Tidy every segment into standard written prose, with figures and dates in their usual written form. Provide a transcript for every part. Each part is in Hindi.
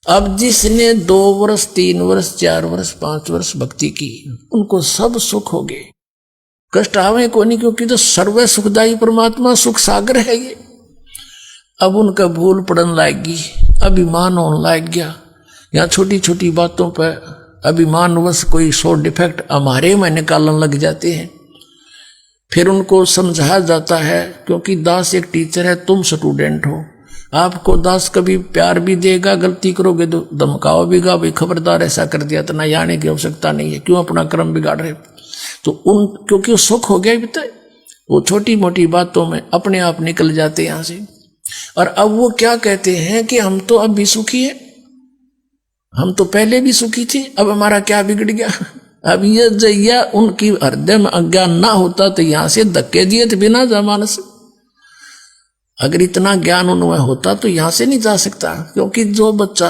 अब जिसने 2 वर्ष 3 वर्ष 4 वर्ष 5 वर्ष भक्ति की, उनको सब सुख हो गए, कष्ट आवे को नहीं, क्योंकि तो सर्व सुखदायी परमात्मा सुख सागर है ये। अब उनका भूल पड़न लागी, अभिमान होने लग गया, यहाँ छोटी छोटी बातों पर अभिमानवश कोई 100 डिफेक्ट हमारे में निकालने लग जाते हैं। फिर उनको समझाया जाता है, क्योंकि दास एक टीचर है, तुम स्टूडेंट हो, आपको दास कभी प्यार भी देगा, गलती करोगे तो धमकाओ भी गा, भाई खबरदार ऐसा कर दिया तो ना जाने की आवश्यकता नहीं है, क्यों अपना कर्म बिगाड़ रहे। तो क्योंकि सुख हो गया बीता, वो छोटी मोटी बातों में अपने आप निकल जाते यहाँ से। और अब वो क्या कहते हैं कि हम तो अब भी सुखी है, हम तो पहले भी सुखी थे, अब हमारा क्या बिगड़ गया। अब ये जैया उनकी हृदय में अज्ञान ना होता तो यहां से धक्के दिए थे बिना जमाने से। अगर इतना ज्ञान उनमें होता तो यहां से नहीं जा सकता, क्योंकि जो बच्चा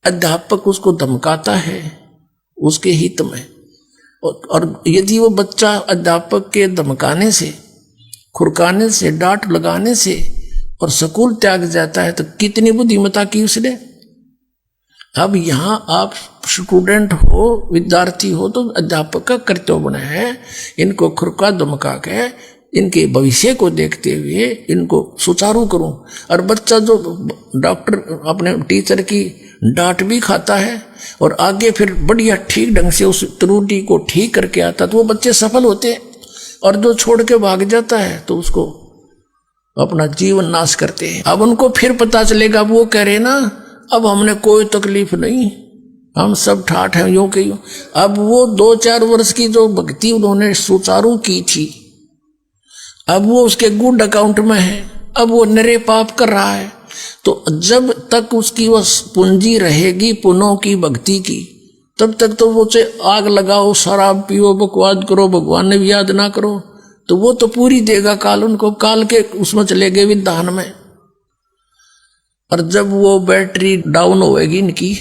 अध्यापक उसको धमकाता है उसके हित में, और यदि वो बच्चा अध्यापक के धमकाने से, खुरकाने से, डांट लगाने से और स्कूल त्याग जाता है तो कितनी बुद्धिमत्ता की उसने। अब यहां आप स्टूडेंट हो, विद्यार्थी हो, तो अध्यापक का कर्तव्य बना है इनको खुरका धमका के इनके भविष्य को देखते हुए इनको सुचारू करूं। और बच्चा जो डॉक्टर अपने टीचर की डांट भी खाता है और आगे फिर बढ़िया ठीक ढंग से उस त्रुटि को ठीक करके आता, तो वो बच्चे सफल होते हैं। और जो छोड़ के भाग जाता है तो उसको अपना जीवन नाश करते हैं। अब उनको फिर पता चलेगा, वो कह रहे ना अब हमने कोई तकलीफ नहीं, हम सब ठाठ हैं यूं के यूं। अब वो 2-4 वर्ष की जो भक्ति उन्होंने सुचारू की थी, अब वो उसके गुड अकाउंट में है, अब वो नरे पाप कर रहा है। तो जब तक उसकी वह पूंजी रहेगी पुनों की भक्ति की, तब तक तो वो से आग लगाओ, शराब पियो, बकवाद करो, भगवान ने भी याद ना करो, तो वो तो पूरी देगा काल उनको, काल के उसमें चले गए विधान में। और जब वो बैटरी डाउन होएगी इनकी,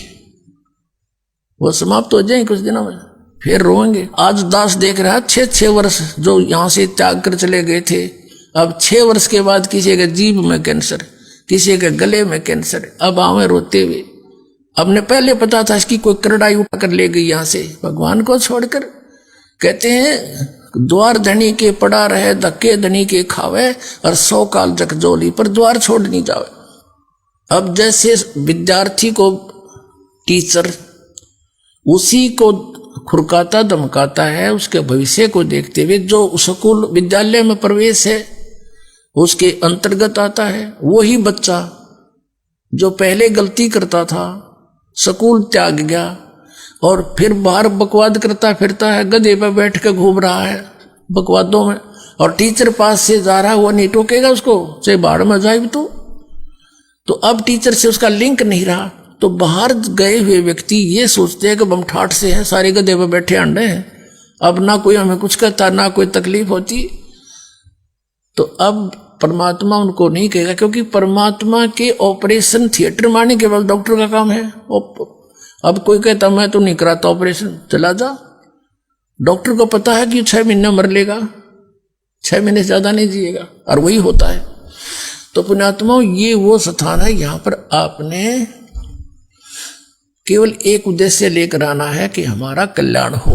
वो समाप्त हो जाए कुछ दिनों में, फिर रोएंगे। आज दास देख रहा है 6-6 वर्ष जो यहां से त्याग कर चले गए थे, अब 6 वर्ष के बाद किसी के जीभ में कैंसर, किसी के गले में कैंसर, अब आवे रोते हुए। अब ने पहले पता था इसकी कोई करड़ाई उठा कर ले गई यहां से भगवान को छोड़कर। कहते हैं द्वार धनी के पड़ा रहे, धक्के धनी के खावे, और 100 काल जक जोली पर द्वार छोड़ नहीं जावे। अब जैसे विद्यार्थी को टीचर उसी को खुरकाता धमकाता है, उसके भविष्य को देखते हुए, जो स्कूल विद्यालय में प्रवेश है उसके अंतर्गत आता है, वही बच्चा जो पहले गलती करता था, स्कूल त्याग गया और फिर बाहर बकवाद करता फिरता है, गधे पर बैठ कर घूम रहा है बकवादों में, और टीचर पास से जा रहा है, वो नहीं टोकेगा उसको, चाहे बाढ़ में जाए तो अब टीचर से उसका लिंक नहीं रहा। तो बाहर गए हुए व्यक्ति ये सोचते हैं कि हम ठाठ से हैं, सारे गधे पर बैठे अंडे हैं, अब ना कोई हमें कुछ कहता, ना कोई तकलीफ होती। तो अब परमात्मा उनको नहीं कहेगा, क्योंकि परमात्मा के ऑपरेशन थिएटर मारने केवल डॉक्टर का काम है। अब कोई कहता मैं तो नहीं कराता ऑपरेशन, चला जा, डॉक्टर को पता है कि 6 महीने मर लेगा, 6 महीने से ज्यादा नहीं जिएगा, और वही होता है। तो पुण्यात्माओं, ये वो स्थान है, यहां पर आपने केवल एक उद्देश्य लेकर आना है कि हमारा कल्याण हो।